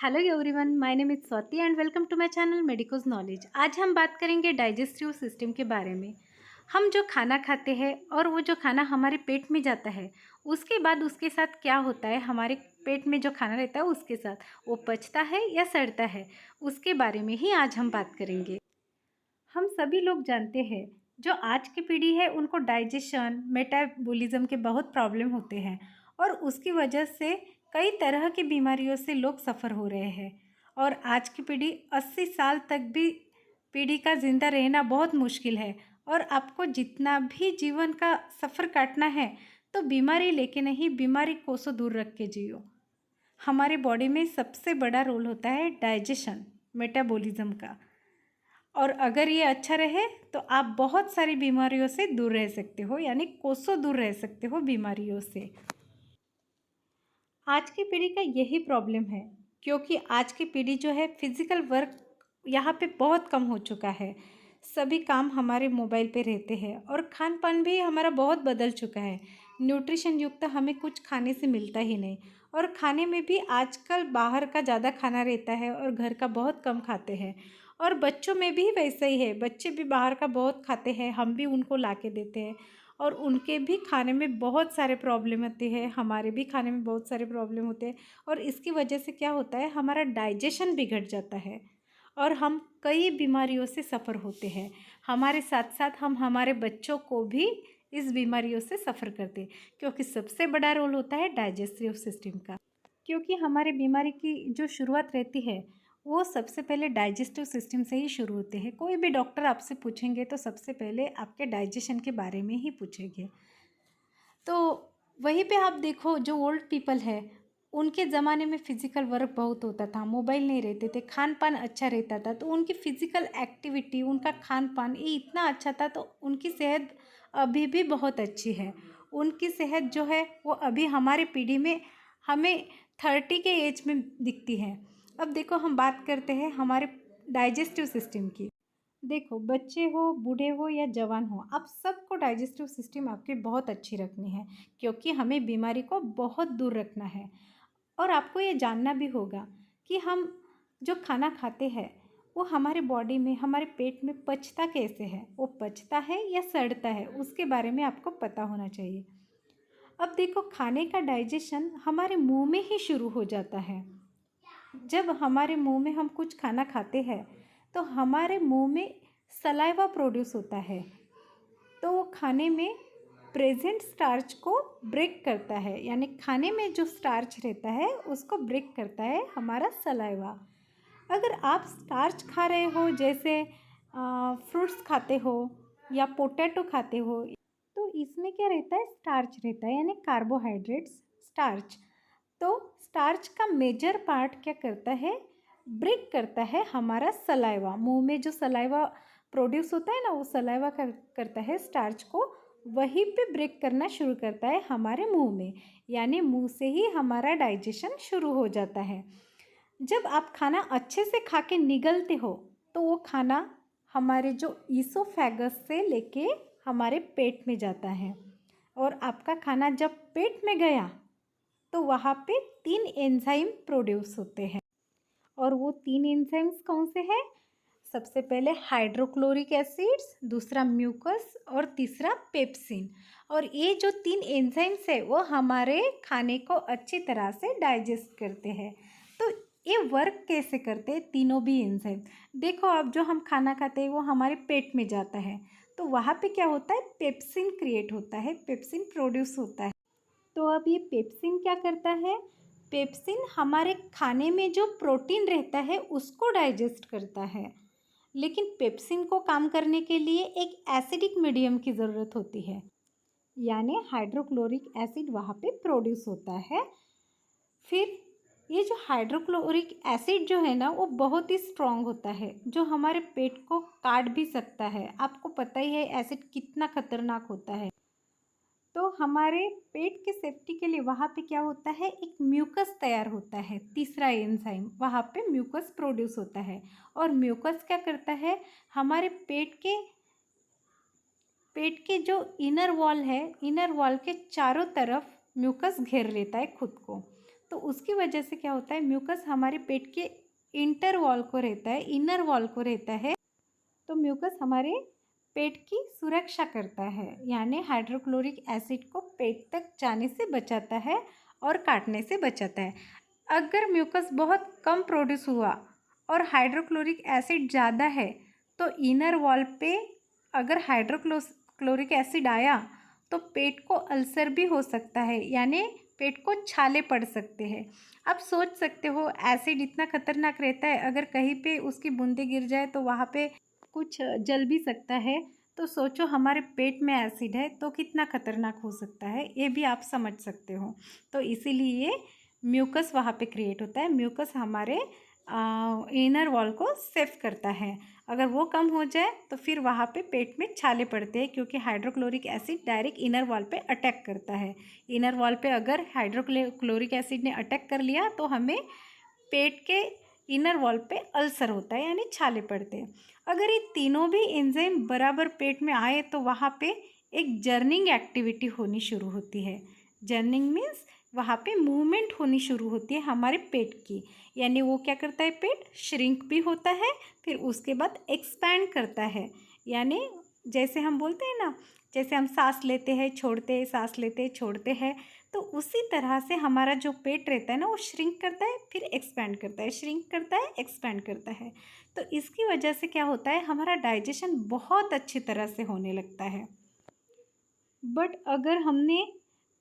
Hello everyone, my name is Swati and welcome to my channel medicos knowledge. आज हम बात करेंगे डाइजेस्टिव सिस्टम के बारे में। हम जो खाना खाते हैं और वो जो खाना हमारे पेट में जाता है, उसके बाद उसके साथ क्या होता है, हमारे पेट में जो खाना रहता है उसके साथ वो पचता है या सड़ता है, उसके बारे में ही आज हम बात करेंगे। हम सभी लोग जानते हैं जो आज की पीढ़ी है उनको डाइजेशन मेटाबॉलिज्म के बहुत प्रॉब्लम होते हैं और उसकी वजह से कई तरह की बीमारियों से लोग सफ़र हो रहे हैं। और आज की पीढ़ी 80 साल तक भी पीढ़ी का ज़िंदा रहना बहुत मुश्किल है। और आपको जितना भी जीवन का सफ़र काटना है तो बीमारी लेके नहीं, बीमारी कोसों दूर रख के जियो। हमारे बॉडी में सबसे बड़ा रोल होता है डाइजेशन मेटाबॉलिज्म का। और अगर ये अच्छा रहे तो आप बहुत सारी बीमारियों से दूर रह सकते हो, यानी कोसों दूर रह सकते हो बीमारियों से। आज की पीढ़ी का यही प्रॉब्लम है, क्योंकि आज की पीढ़ी जो है फिज़िकल वर्क यहाँ पे बहुत कम हो चुका है। सभी काम हमारे मोबाइल पे रहते हैं और खान पान भी हमारा बहुत बदल चुका है। न्यूट्रिशन युक्त हमें कुछ खाने से मिलता ही नहीं। और खाने में भी आजकल बाहर का ज़्यादा खाना रहता है और घर का बहुत कम खाते हैं। और बच्चों में भी वैसा ही है, बच्चे भी बाहर का बहुत खाते हैं, हम भी उनको ला के देते हैं और उनके भी खाने में बहुत सारे प्रॉब्लम होते हैं, हमारे भी खाने में बहुत सारे प्रॉब्लम होते हैं। और इसकी वजह से क्या होता है, हमारा डाइजेशन बिगड़ जाता है और हम कई बीमारियों से सफ़र होते हैं। हमारे साथ साथ हम हमारे बच्चों को भी इस बीमारियों से सफ़र करते हैं, क्योंकि सबसे बड़ा रोल होता है डाइजेस्टिव सिस्टम का। क्योंकि हमारे बीमारी की जो शुरुआत रहती है वो सबसे पहले डाइजेस्टिव सिस्टम से ही शुरू होते हैं। कोई भी डॉक्टर आपसे पूछेंगे तो सबसे पहले आपके डाइजेशन के बारे में ही पूछेंगे। तो वहीं पे आप देखो, जो ओल्ड पीपल है उनके ज़माने में फ़िज़िकल वर्क बहुत होता था, मोबाइल नहीं रहते थे, खान पान अच्छा रहता था, तो उनकी फ़िज़िकल एक्टिविटी, उनका खान पान ये इतना अच्छा था, तो उनकी सेहत अभी भी बहुत अच्छी है। उनकी सेहत जो है वो अभी हमारे पीढ़ी में हमें 30 के एज में दिखती है। अब देखो, हम बात करते हैं हमारे डाइजेस्टिव सिस्टम की। देखो, बच्चे हो, बूढ़े हो या जवान हो, आप सबको डाइजेस्टिव सिस्टम आपकी बहुत अच्छी रखनी है, क्योंकि हमें बीमारी को बहुत दूर रखना है। और आपको ये जानना भी होगा कि हम जो खाना खाते हैं वो हमारे बॉडी में, हमारे पेट में पचता कैसे है, वो पचता है या सड़ता है, उसके बारे में आपको पता होना चाहिए। अब देखो, खाने का डाइजेशन हमारे मुंह में ही शुरू हो जाता है। जब हमारे मुंह में हम कुछ खाना खाते हैं तो हमारे मुंह में सलाइवा प्रोड्यूस होता है, तो वो खाने में प्रेजेंट स्टार्च को ब्रेक करता है, यानी खाने में जो स्टार्च रहता है उसको ब्रेक करता है हमारा सलाइवा। अगर आप स्टार्च खा रहे हो, जैसे फ्रूट्स खाते हो या पोटैटो खाते हो, तो इसमें क्या रहता है, स्टार्च रहता है, यानी कार्बोहाइड्रेट्स, स्टार्च। तो स्टार्च का मेजर पार्ट क्या करता है, ब्रेक करता है हमारा सलाइवा। मुंह में जो सलाइवा प्रोड्यूस होता है ना, वो सलाइवा करता है स्टार्च को वहीं पे ब्रेक करना शुरू करता है हमारे मुंह में, यानी मुंह से ही हमारा डाइजेशन शुरू हो जाता है। जब आप खाना अच्छे से खा के निगलते हो तो वो खाना हमारे जो ईसोफेगस से लेके हमारे पेट में जाता है। और आपका खाना जब पेट में गया तो वहाँ पे 3 एंजाइम प्रोड्यूस होते हैं। और वो 3 एंजाइम्स कौन से हैं? सबसे पहले हाइड्रोक्लोरिक एसिड्स, दूसरा म्यूकस और तीसरा पेप्सिन। और ये जो 3 एंजाइम्स है वो हमारे खाने को अच्छी तरह से डाइजेस्ट करते हैं। तो ये वर्क कैसे करते हैं तीनों भी एंजाइम? देखो, अब जो हम खाना खाते हैं वो हमारे पेट में जाता है, तो वहाँ पे क्या होता है, पेप्सिन क्रिएट होता है, पेप्सिन प्रोड्यूस होता है। तो अब ये पेप्सिन क्या करता है, पेप्सिन हमारे खाने में जो प्रोटीन रहता है उसको डाइजेस्ट करता है। लेकिन पेप्सिन को काम करने के लिए एक एसिडिक मीडियम की ज़रूरत होती है, यानी हाइड्रोक्लोरिक एसिड वहाँ पे प्रोड्यूस होता है। फिर ये जो हाइड्रोक्लोरिक एसिड जो है ना वो बहुत ही स्ट्रॉन्ग होता है, जो हमारे पेट को काट भी सकता है। आपको पता ही है एसिड कितना खतरनाक होता है। तो हमारे पेट के सेफ्टी के लिए वहाँ पे क्या होता है, एक म्यूकस तैयार होता है, तीसरा एंजाइम वहाँ पे म्यूकस प्रोड्यूस होता है। और म्यूकस क्या करता है, हमारे पेट के जो इनर वॉल है, इनर वॉल के चारों तरफ म्यूकस घेर लेता है खुद को। तो उसकी वजह से क्या होता है, म्यूकस हमारे पेट के इंटर वॉल को रहता है, इनर वॉल को रहता है। तो म्यूकस हमारे पेट की सुरक्षा करता है, यानी हाइड्रोक्लोरिक एसिड को पेट तक जाने से बचाता है और काटने से बचाता है। अगर म्यूकस बहुत कम प्रोड्यूस हुआ और हाइड्रोक्लोरिक एसिड ज़्यादा है तो इनर वॉल पे अगर हाइड्रोक्लोरिक एसिड आया तो पेट को अल्सर भी हो सकता है, यानी पेट को छाले पड़ सकते हैं। आप सोच सकते हो एसिड इतना खतरनाक रहता है, अगर कहीं पे उसकी बूंदें गिर जाए तो वहाँ पे कुछ जल भी सकता है। तो सोचो हमारे पेट में एसिड है तो कितना खतरनाक हो सकता है, ये भी आप समझ सकते हो। तो इसीलिए म्यूकस वहाँ पे क्रिएट होता है। म्यूकस हमारे इनर वॉल को सेफ करता है। अगर वो कम हो जाए तो फिर वहाँ पे पेट में छाले पड़ते हैं, क्योंकि hydrochloric acid direct inner wall पे अटैक करता है। इनर वॉल पे अगर हाइड्रोक्लोरिक एसिड ने अटैक कर लिया तो हमें पेट के इनर वॉल पे अल्सर होता है, यानी छाले पड़ते हैं। अगर ये तीनों भी एंजाइम बराबर पेट में आए तो वहाँ पे एक जर्निंग एक्टिविटी होनी शुरू होती है। जर्निंग मीन्स वहाँ पे मूवमेंट होनी शुरू होती है हमारे पेट की, यानी वो क्या करता है, पेट श्रिंक भी होता है, फिर उसके बाद एक्सपैंड करता है। यानी जैसे हम बोलते हैं ना, जैसे हम सांस लेते हैं छोड़ते हैं, सांस लेते हैं छोड़ते हैं, तो उसी तरह से हमारा जो पेट रहता है ना वो श्रिंक करता है फिर एक्सपैंड करता है, श्रिंक करता है एक्सपैंड करता है। तो इसकी वजह से क्या होता है, हमारा डाइजेशन बहुत अच्छी तरह से होने लगता है। बट अगर हमने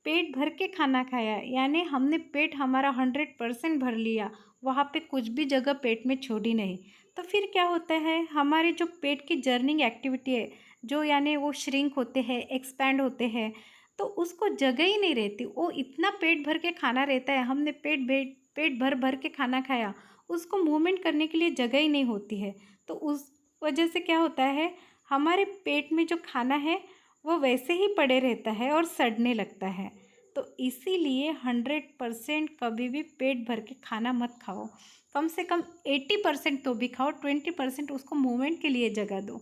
पेट भर के खाना खाया, यानी हमने पेट हमारा 100% भर लिया, वहाँ पे कुछ भी जगह पेट में छोड़ी नहीं, तो फिर क्या होता है, हमारे जो पेट की जर्निंग एक्टिविटी है, जो यानी वो श्रिंक होते हैं एक्सपैंड होते हैं, तो उसको जगह ही नहीं रहती। वो इतना पेट भर के खाना रहता है, हमने पेट भर भर के खाना खाया, उसको मूवमेंट करने के लिए जगह ही नहीं होती है। तो उस वजह से क्या होता है, हमारे पेट में जो खाना है वो वैसे ही पड़े रहता है और सड़ने लगता है। तो इसीलिए 100% कभी भी पेट भर के खाना मत खाओ। कम से कम 80% तो भी खाओ, 20% उसको मूवमेंट के लिए जगह दो।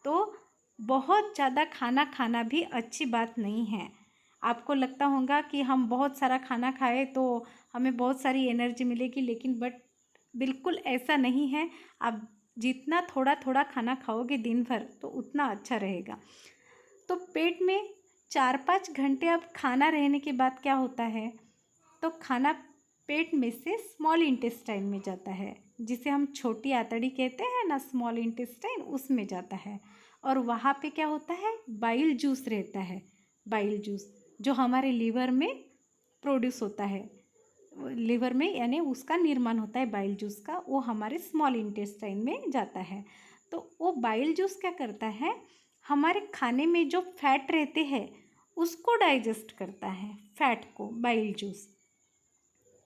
तो बहुत ज़्यादा खाना खाना भी अच्छी बात नहीं है। आपको लगता होगा कि हम बहुत सारा खाना खाए तो हमें बहुत सारी एनर्जी मिलेगी, लेकिन बिल्कुल ऐसा नहीं है। आप जितना थोड़ा थोड़ा खाना खाओगे दिन भर तो उतना अच्छा रहेगा। तो पेट में 4-5 घंटे अब खाना रहने के बाद क्या होता है, तो खाना पेट में से स्मॉल इंटेस्टाइन में जाता है, जिसे हम छोटी आंतड़ी कहते हैं ना, स्मॉल इंटेस्टाइन, उसमें जाता है। और वहाँ पे क्या होता है, बाइल जूस रहता है। बाइल जूस जो हमारे लीवर में प्रोड्यूस होता है, लीवर में यानी उसका निर्माण होता है बाइल जूस का, वो हमारे स्मॉल इंटेस्टाइन में जाता है। तो वो बाइल जूस क्या करता है, हमारे खाने में जो फैट रहते हैं उसको डाइजेस्ट करता है, फैट को, बाइल जूस।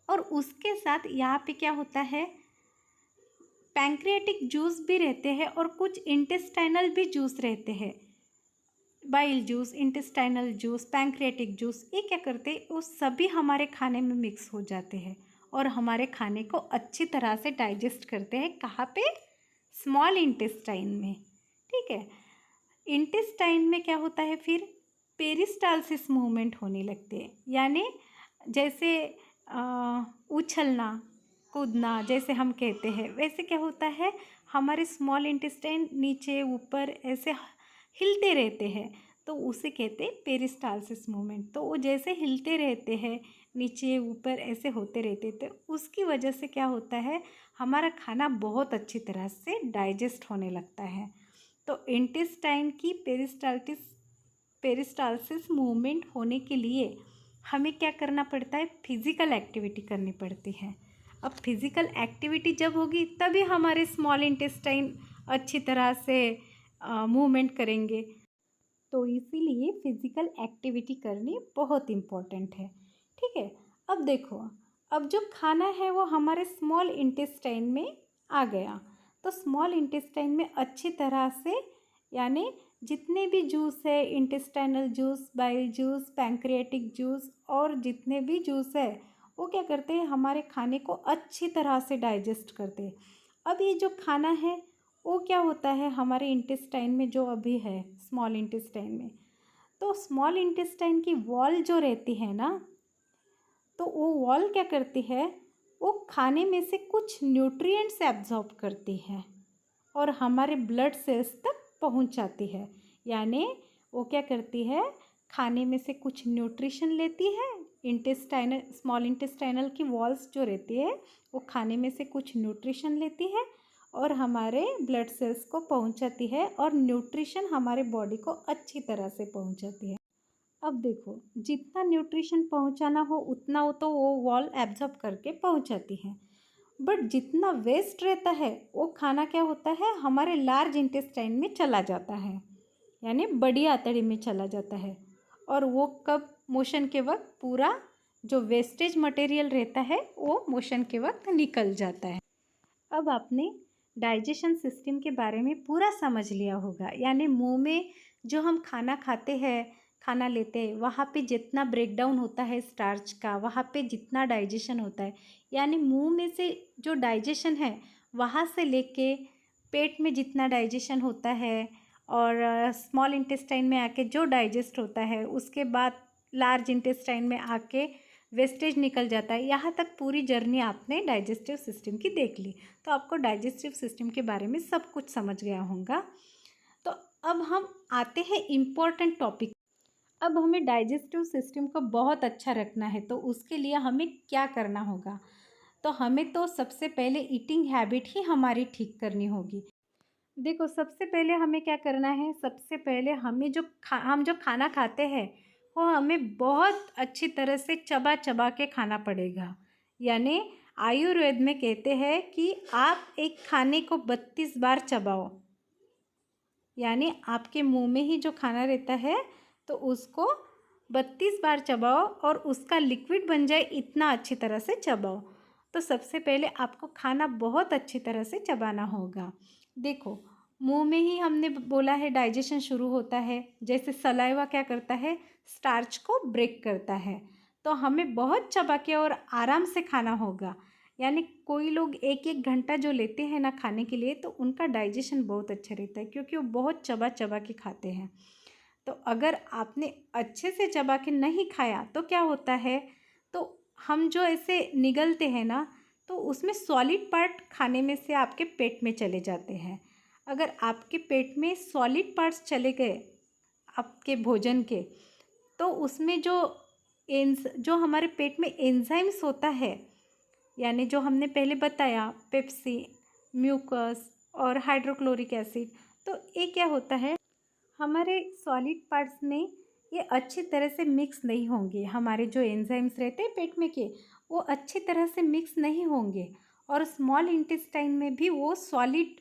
और उसके साथ यहाँ पे क्या होता है, पैंक्रियाटिक जूस भी रहते हैं और कुछ इंटेस्टाइनल भी जूस रहते हैं। Bile juice, intestinal juice, pancreatic juice, ये क्या करते हैं, वो सभी हमारे खाने में मिक्स हो जाते हैं और हमारे खाने को अच्छी तरह से डाइजेस्ट करते हैं। कहाँ पे, स्मॉल इंटेस्टाइन में। ठीक है, इंटेस्टाइन में क्या होता है, फिर पेरिस्टालसिस मूवमेंट होने लगते हैं, यानी जैसे उछलना कूदना जैसे हम कहते हैं, वैसे क्या होता है, हमारे स्मॉल इंटेस्टाइन नीचे ऊपर ऐसे हिलते रहते हैं, तो उसे कहते हैं पेरिस्टालसिस मूवमेंट। तो वो जैसे हिलते रहते हैं, नीचे ऊपर ऐसे होते रहते थे, उसकी वजह से क्या होता है, हमारा खाना बहुत अच्छी तरह से डाइजेस्ट होने लगता है। तो इंटेस्टाइन की पेरिस्टालसिस मूवमेंट होने के लिए हमें क्या करना पड़ता है, फिज़िकल एक्टिविटी करनी पड़ती है। अब फिज़िकल एक्टिविटी जब होगी तभी हमारे स्मॉल इंटेस्टाइन अच्छी तरह से मूवमेंट करेंगे। तो इसीलिए फिज़िकल एक्टिविटी करनी बहुत इम्पोर्टेंट है। ठीक है, अब देखो, अब जो खाना है वो हमारे स्मॉल इंटेस्टाइन में आ गया, तो स्मॉल इंटेस्टाइन में अच्छी तरह से, यानी जितने भी जूस है, intestinal juice, bile juice, pancreatic juice और जितने भी जूस है, वो क्या करते हैं, हमारे खाने को अच्छी तरह से डाइजेस्ट करते हैं। अब ये जो खाना है वो क्या होता है, हमारे इंटेस्टाइन में जो अभी है, स्मॉल इंटेस्टाइन में, तो स्मॉल इंटेस्टाइन की वॉल जो रहती है ना, तो वो वॉल क्या करती है, वो खाने में से कुछ न्यूट्रिएंट्स एब्जॉर्ब करती है और हमारे ब्लड सेल्स तक पहुंच जाती है। यानी वो क्या करती है, खाने में से कुछ न्यूट्रिशन लेती है, इंटेस्टाइनल स्मॉल इंटेस्टाइनल की वॉल्स जो रहती है वो खाने में से कुछ न्यूट्रिशन लेती है और हमारे ब्लड सेल्स को पहुंचाती है और न्यूट्रिशन हमारे बॉडी को अच्छी तरह से पहुंचाती है। अब देखो, जितना न्यूट्रिशन पहुंचाना हो उतना वो तो वो वॉल एब्जॉर्ब करके पहुंचाती है, बट जितना वेस्ट रहता है वो खाना क्या होता है, हमारे लार्ज इंटेस्टाइन में चला जाता है, यानी बड़ी आंतड़ी में चला जाता है। और वो कब, मोशन के वक्त पूरा जो वेस्टेज मटेरियल रहता है वो मोशन के वक्त निकल जाता है। अब आपने डाइजेशन सिस्टम के बारे में पूरा समझ लिया होगा, यानी मुंह में जो हम खाना खाते हैं, खाना लेते हैं, वहाँ पे जितना ब्रेक डाउन होता है स्टार्च का, वहाँ पे जितना डाइजेशन होता है, यानी मुंह में से जो डाइजेशन है वहाँ से लेके पेट में जितना डाइजेशन होता है और स्मॉल इंटेस्टाइन में आके जो डाइजेस्ट होता है, उसके बाद लार्ज इंटेस्टाइन में आके वेस्टेज निकल जाता है। यहाँ तक पूरी जर्नी आपने डाइजेस्टिव सिस्टम की देख ली, तो आपको डाइजेस्टिव सिस्टम के बारे में सब कुछ समझ गया होगा। तो अब हम आते हैं इम्पोर्टेंट टॉपिक। अब हमें डाइजेस्टिव सिस्टम को बहुत अच्छा रखना है, तो उसके लिए हमें क्या करना होगा, तो हमें तो सबसे पहले ईटिंग हैबिट ही हमारी ठीक करनी होगी। देखो, सबसे पहले हमें क्या करना है, सबसे पहले हमें हम जो खाना खाते हैं वो हमें बहुत अच्छी तरह से चबा चबा के खाना पड़ेगा। यानी आयुर्वेद में कहते हैं कि आप एक खाने को 32 बार चबाओ, यानी आपके मुंह में ही जो खाना रहता है तो उसको 32 बार चबाओ और उसका लिक्विड बन जाए इतना अच्छी तरह से चबाओ। तो सबसे पहले आपको खाना बहुत अच्छी तरह से चबाना होगा। देखो, मुंह में ही हमने बोला है डाइजेशन शुरू होता है, जैसे सलाइवा क्या करता है, स्टार्च को ब्रेक करता है। तो हमें बहुत चबा के और आराम से खाना होगा। यानी कोई लोग एक एक घंटा जो लेते हैं ना खाने के लिए, तो उनका डाइजेशन बहुत अच्छा रहता है, क्योंकि वो बहुत चबा चबा के खाते हैं। तो अगर आपने अच्छे से चबा के नहीं खाया तो क्या होता है, तो हम जो ऐसे निगलते हैं ना, तो उसमें सॉलिड पार्ट खाने में से आपके पेट में चले जाते हैं। अगर आपके पेट में सॉलिड पार्ट्स चले गए आपके भोजन के, तो उसमें जो हमारे पेट में एंजाइम्स होता है, यानी जो हमने पहले बताया पेप्सी, म्यूकस और हाइड्रोक्लोरिक एसिड, तो ये क्या होता है, हमारे सॉलिड पार्ट्स में ये अच्छी तरह से मिक्स नहीं होंगे। हमारे जो एंजाइम्स रहते हैं पेट में के, वो अच्छी तरह से मिक्स नहीं होंगे और स्मॉल इंटेस्टाइन में भी वो सॉलिड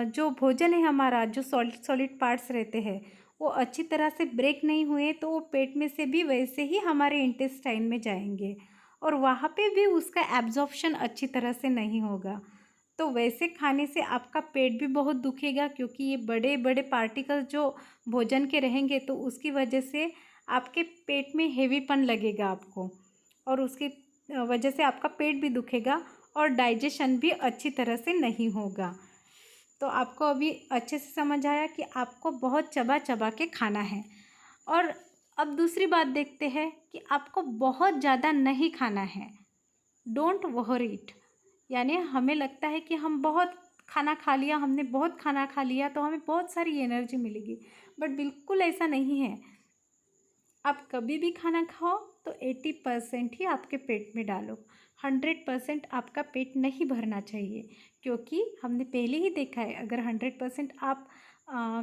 जो भोजन है हमारा, जो सॉलिड सॉलिड पार्ट्स रहते हैं वो अच्छी तरह से ब्रेक नहीं हुए, तो वो पेट में से भी वैसे ही हमारे इंटेस्टाइन में जाएंगे और वहाँ पे भी उसका एब्जॉर्प्शन अच्छी तरह से नहीं होगा। तो वैसे खाने से आपका पेट भी बहुत दुखेगा, क्योंकि ये बड़े बड़े पार्टिकल जो भोजन के रहेंगे, तो उसकी वजह से आपके पेट में हेवीपन लगेगा आपको और उसकी वजह से आपका पेट भी दुखेगा और डाइजेशन भी अच्छी तरह से नहीं होगा। तो आपको अभी अच्छे से समझ आया कि आपको बहुत चबा चबा के खाना है। और अब दूसरी बात देखते हैं कि आपको बहुत ज़्यादा नहीं खाना है। डोंट ओवर ईट। यानी हमें लगता है कि हम बहुत खाना खा लिया, हमने बहुत खाना खा लिया तो हमें बहुत सारी एनर्जी मिलेगी, बट बिल्कुल ऐसा नहीं है। आप कभी भी खाना खाओ तो 80% ही आपके पेट में डालो, 100% आपका पेट नहीं भरना चाहिए, क्योंकि हमने पहले ही देखा है अगर 100% आप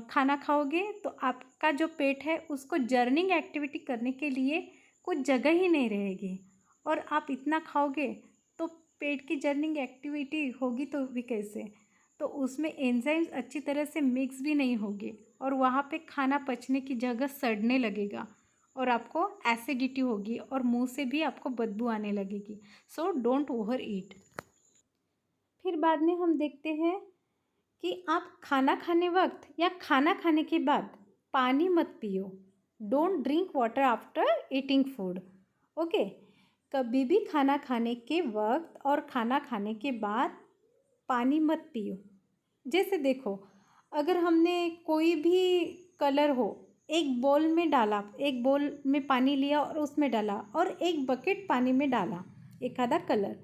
खाना खाओगे तो आपका जो पेट है उसको जर्निंग एक्टिविटी करने के लिए कुछ जगह ही नहीं रहेगी, और आप इतना खाओगे तो पेट की जर्निंग एक्टिविटी होगी तो भी कैसे, तो उसमें एंजाइम्स अच्छी तरह से मिक्स भी नहीं होंगे और वहाँ पे खाना पचने की जगह सड़ने लगेगा और आपको एसिडिटी होगी और मुंह से भी आपको बदबू आने लगेगी। सो डोंट ओवर ईट। फिर बाद में हम देखते हैं कि आप खाना खाने वक्त या खाना खाने के बाद पानी मत पियो। Don't drink water after eating food. Okay, कभी भी खाना खाने के वक्त और खाना खाने के बाद पानी मत पियो। जैसे देखो, अगर हमने कोई भी कलर हो, एक बोल में डाला, एक बोल में पानी लिया और उसमें डाला और एक बकेट पानी में डाला एक आधा कलर,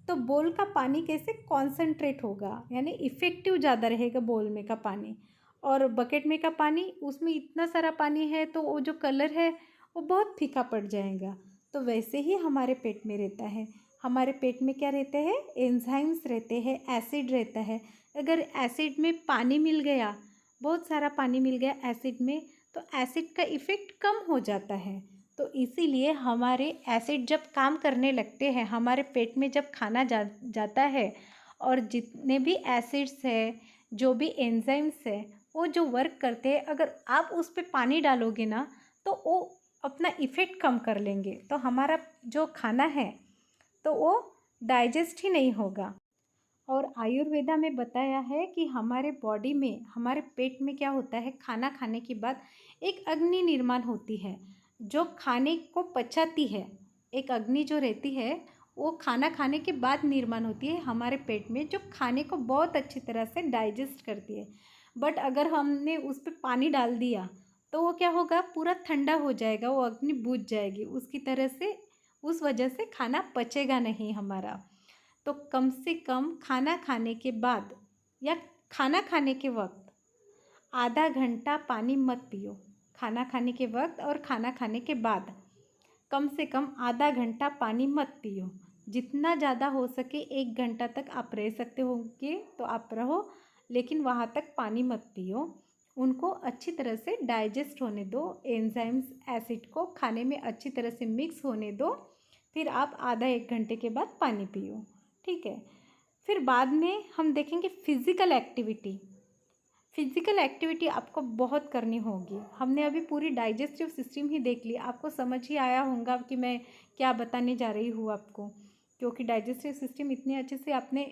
तो बोल का पानी कैसे कॉन्सेंट्रेट होगा, यानी इफ़ेक्टिव ज़्यादा रहेगा बोल में का पानी। और बकेट में का पानी, उसमें इतना सारा पानी है तो वो जो कलर है वो बहुत फीका पड़ जाएगा। तो वैसे ही हमारे पेट में रहता है। हमारे पेट में क्या रहते हैं, एंजाइम्स रहते हैं, एसिड रहता है। अगर एसिड में पानी मिल गया, बहुत सारा पानी मिल गया एसिड में, तो एसिड का इफ़ेक्ट कम हो जाता है। तो इसीलिए हमारे एसिड जब काम करने लगते हैं, हमारे पेट में जब खाना जाता है, और जितने भी एसिड्स है, जो भी एंजाइम्स है, वो जो वर्क करते हैं, अगर आप उस पर पानी डालोगे ना तो वो अपना इफ़ेक्ट कम कर लेंगे, तो हमारा जो खाना है तो वो डाइजेस्ट ही नहीं होगा। और आयुर्वेदा में बताया है कि हमारे बॉडी में, हमारे पेट में क्या होता है, खाना खाने के बाद एक अग्नि निर्माण होती है जो खाने को पचाती है। एक अग्नि जो रहती है वो खाना खाने के बाद निर्माण होती है हमारे पेट में, जो खाने को बहुत अच्छी तरह से डाइजेस्ट करती है। बट अगर हमने उस पर पानी डाल दिया तो वो क्या होगा, पूरा ठंडा हो जाएगा, वो अग्नि बुझ जाएगी उसकी तरह से, उस वजह से खाना पचेगा नहीं हमारा। तो कम से कम खाना खाने के बाद या खाना खाने के वक्त आधा घंटा पानी मत पियो। खाना खाने के वक्त और खाना खाने के बाद कम से कम आधा घंटा पानी मत पियो। जितना ज़्यादा हो सके 1 घंटा तक आप रह सकते होंगे तो आप रहो, लेकिन वहाँ तक पानी मत पियो। उनको अच्छी तरह से डाइजेस्ट होने दो, एंजाइम्स एसिड को खाने में अच्छी तरह से मिक्स होने दो, फिर आप आधा 1 घंटे के बाद पानी पियो, ठीक है। फिर बाद में हम देखेंगे फिज़िकल एक्टिविटी। फिज़िकल एक्टिविटी आपको बहुत करनी होगी। हमने अभी पूरी डाइजेस्टिव सिस्टम ही देख ली, आपको समझ ही आया होगा कि मैं क्या बताने जा रही हूँ आपको, क्योंकि डाइजेस्टिव सिस्टम इतनी अच्छे से आपने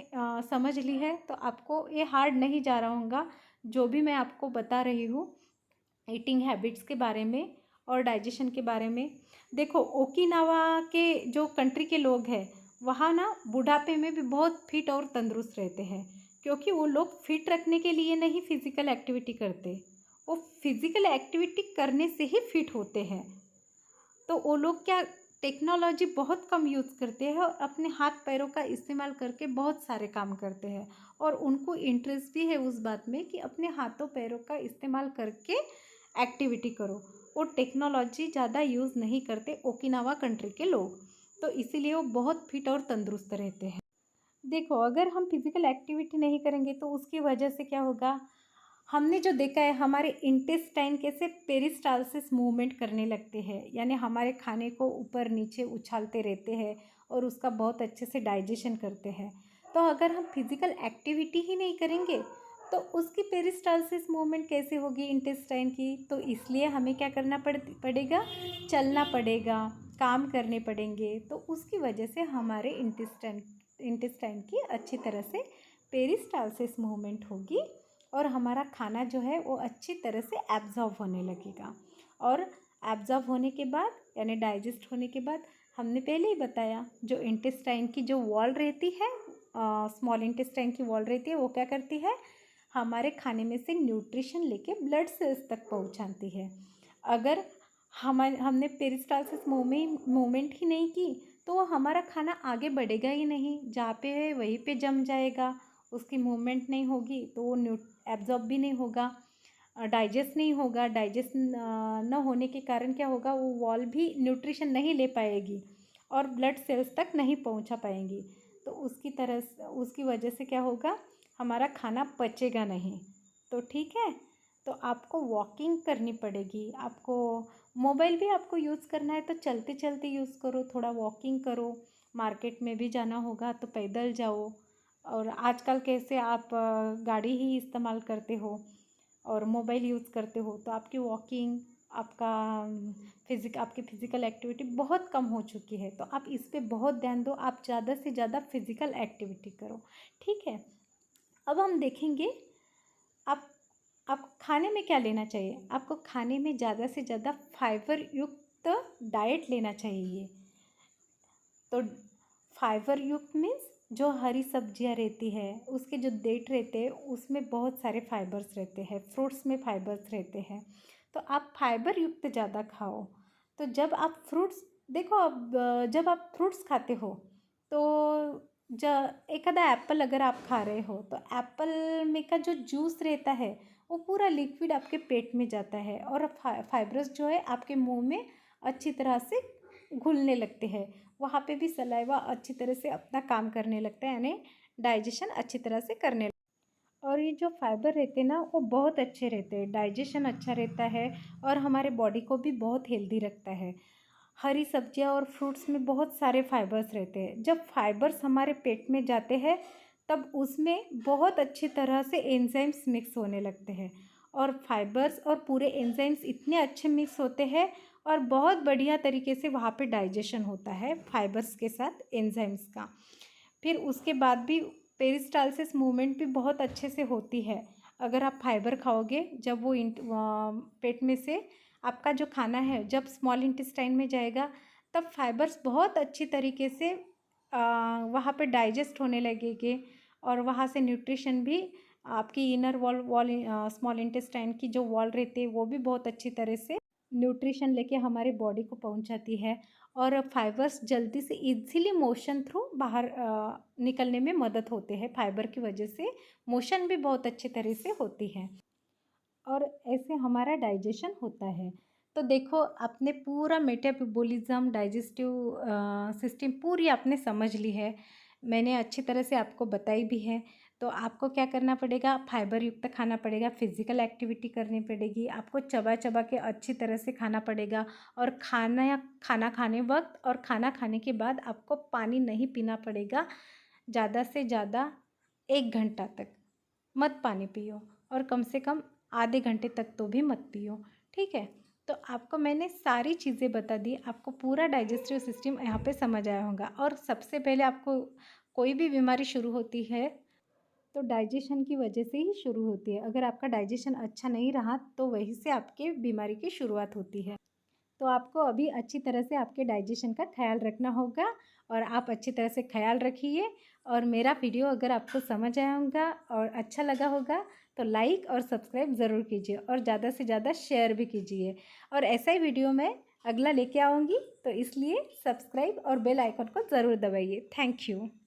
समझ ली है तो आपको ये हार्ड नहीं जा रहा होगा जो भी मैं आपको बता रही हूँ ईटिंग हैबिट्स के बारे में और डाइजेशन के बारे में। देखो, ओकिनावा के जो कंट्री के लोग हैं वहाँ ना बुढ़ापे में भी बहुत फिट और तंदुरुस्त रहते हैं, क्योंकि वो लोग फिट रखने के लिए नहीं फिज़िकल एक्टिविटी करते, वो फिज़िकल एक्टिविटी करने से ही फिट होते हैं। तो वो लोग क्या, टेक्नोलॉजी बहुत कम यूज़ करते हैं और अपने हाथ पैरों का इस्तेमाल करके बहुत सारे काम करते हैं, और उनको इंटरेस्ट भी है उस बात में कि अपने हाथों पैरों का इस्तेमाल करके एक्टिविटी करो। वो टेक्नोलॉजी ज़्यादा यूज़ नहीं करते ओकिनावा कंट्री के लोग, तो इसीलिए वो बहुत फिट और तंदुरुस्त रहते हैं। देखो, अगर हम फिज़िकल एक्टिविटी नहीं करेंगे तो उसकी वजह से क्या होगा, हमने जो देखा है हमारे इंटेस्टाइन कैसे पेरिस्टालसिस मूवमेंट करने लगते हैं, यानी हमारे खाने को ऊपर नीचे उछालते रहते हैं और उसका बहुत अच्छे से डाइजेशन करते हैं। तो अगर हम फिज़िकल एक्टिविटी ही नहीं करेंगे तो उसकी पेरिस्टालसिस मूवमेंट कैसे होगी इंटेस्टाइन की। तो इसलिए हमें क्या करना पड़ेगा, चलना पड़ेगा, काम करने पड़ेंगे, तो उसकी वजह से हमारे इंटेस्टाइन की अच्छी तरह से पेरिस्टालसिस मूवमेंट होगी और हमारा खाना जो है वो अच्छी तरह से एब्जॉर्ब होने लगेगा। और एब्जॉर्ब होने के बाद यानी डाइजेस्ट होने के बाद, हमने पहले ही बताया, जो इंटेस्टाइन की जो वॉल रहती है, स्मॉल इंटेस्टाइन की वॉल रहती है, वो क्या करती है, हमारे खाने में से न्यूट्रिशन लेके ब्लड सेल्स तक पहुंचाती है। अगर हमने पेरिस्टालसिस मूवमेंट ही नहीं की तो वो हमारा खाना आगे बढ़ेगा ही नहीं, जहाँ पे है वहीं पे जम जाएगा, उसकी मूवमेंट नहीं होगी तो वो एब्जॉर्ब भी नहीं होगा, डाइजेस्ट नहीं होगा। डाइजेस्ट न होने के कारण क्या होगा, वो वॉल भी न्यूट्रिशन नहीं ले पाएगी और ब्लड सेल्स तक नहीं पहुंचा पाएंगी, तो उसकी वजह से क्या होगा, हमारा खाना पचेगा नहीं। तो ठीक है, तो आपको वॉकिंग करनी पड़ेगी। आपको मोबाइल भी आपको यूज़ करना है तो चलते चलते यूज़ करो, थोड़ा वॉकिंग करो। मार्केट में भी जाना होगा तो पैदल जाओ, और आजकल कैसे आप गाड़ी ही इस्तेमाल करते हो और मोबाइल यूज़ करते हो, तो आपकी वॉकिंग, आपका आपकी फ़िज़िकल एक्टिविटी बहुत कम हो चुकी है। तो आप इस पे बहुत ध्यान दो, आप ज़्यादा से ज़्यादा फ़िज़िकल एक्टिविटी करो, ठीक है। अब हम देखेंगे आप आपको खाने में क्या लेना चाहिए। आपको खाने में ज़्यादा से ज़्यादा फाइबर युक्त डाइट लेना चाहिए। तो फाइबर युक्त मीन्स जो हरी सब्जियां रहती है, उसके जो डेट रहते हैं उसमें बहुत सारे फाइबर्स रहते हैं, फ्रूट्स में फाइबर्स रहते हैं। तो आप फाइबर युक्त ज़्यादा खाओ। तो जब आप फ्रूट्स देखो, अब जब आप फ्रूट्स खाते हो तो ज एक आधा एप्पल अगर आप खा रहे हो तो एप्पल में का जो जूस रहता है वो पूरा लिक्विड आपके पेट में जाता है और फाइब्रस जो है आपके मुंह में अच्छी तरह से घुलने लगते हैं। वहाँ पे भी सलाइवा अच्छी तरह से अपना काम करने लगता है, यानी डाइजेशन अच्छी तरह से करने। और ये जो फाइबर रहते हैं ना वो बहुत अच्छे रहते हैं, डाइजेशन अच्छा रहता है और हमारे बॉडी को भी बहुत हेल्दी रखता है। हरी सब्जियां और फ्रूट्स में बहुत सारे फाइबर्स रहते हैं। जब फाइबर्स हमारे पेट में जाते हैं तब उसमें बहुत अच्छी तरह से एंजाइम्स मिक्स होने लगते हैं और फाइबर्स और पूरे एंजाइम्स इतने अच्छे मिक्स होते हैं और बहुत बढ़िया तरीके से वहाँ पे डाइजेशन होता है फाइबर्स के साथ एंजाइम्स का। फिर उसके बाद भी पेरिस्टालसिस मूवमेंट भी बहुत अच्छे से होती है अगर आप फाइबर खाओगे। जब वो पेट में से आपका जो खाना है जब स्मॉल इंटेस्टाइन में जाएगा तब फाइबर्स बहुत अच्छी तरीके से वहाँ पे डाइजेस्ट होने लगेंगे और वहाँ से न्यूट्रिशन भी आपकी inner wall wall small intestine की जो वॉल रहती है वो भी बहुत अच्छी तरह से न्यूट्रिशन लेके हमारे बॉडी को पहुंचाती है। और फाइबर्स जल्दी से इजीली मोशन थ्रू बाहर निकलने में मदद होते हैं। फाइबर की वजह से मोशन भी बहुत अच्छी तरह से होती है और ऐसे हमारा डाइजेशन होता है। तो देखो आपने पूरा मेटाबॉलिज्म डाइजेस्टिव सिस्टम पूरी आपने समझ ली है, मैंने अच्छी तरह से आपको बताई भी है। तो आपको क्या करना पड़ेगा, फाइबर युक्त खाना पड़ेगा, फिजिकल एक्टिविटी करनी पड़ेगी, आपको चबा चबा के अच्छी तरह से खाना पड़ेगा और खाना खाने वक्त और खाना खाने के बाद आपको पानी नहीं पीना पड़ेगा ज़्यादा से ज़्यादा 1 घंटा तक मत पानी पियो और कम से कम आधे घंटे तक तो भी मत पियो। ठीक है, तो आपको मैंने सारी चीज़ें बता दी, आपको पूरा डाइजेस्टिव सिस्टम यहाँ पे समझ आया होगा। और सबसे पहले आपको कोई भी बीमारी शुरू होती है तो डाइजेशन की वजह से ही शुरू होती है। अगर आपका डाइजेशन अच्छा नहीं रहा तो वहीं से आपके बीमारी की शुरुआत होती है। तो आपको अभी अच्छी तरह से आपके डाइजेशन का ख्याल रखना होगा और आप अच्छी तरह से ख्याल रखिए। और मेरा वीडियो अगर आपको समझ आया होगा और अच्छा लगा होगा तो लाइक और सब्सक्राइब ज़रूर कीजिए और ज़्यादा से ज़्यादा शेयर भी कीजिए। और ऐसा ही वीडियो मैं अगला लेके आऊँगी, तो इसलिए सब्सक्राइब और बेल आइकन को ज़रूर दबाइए। Thank you.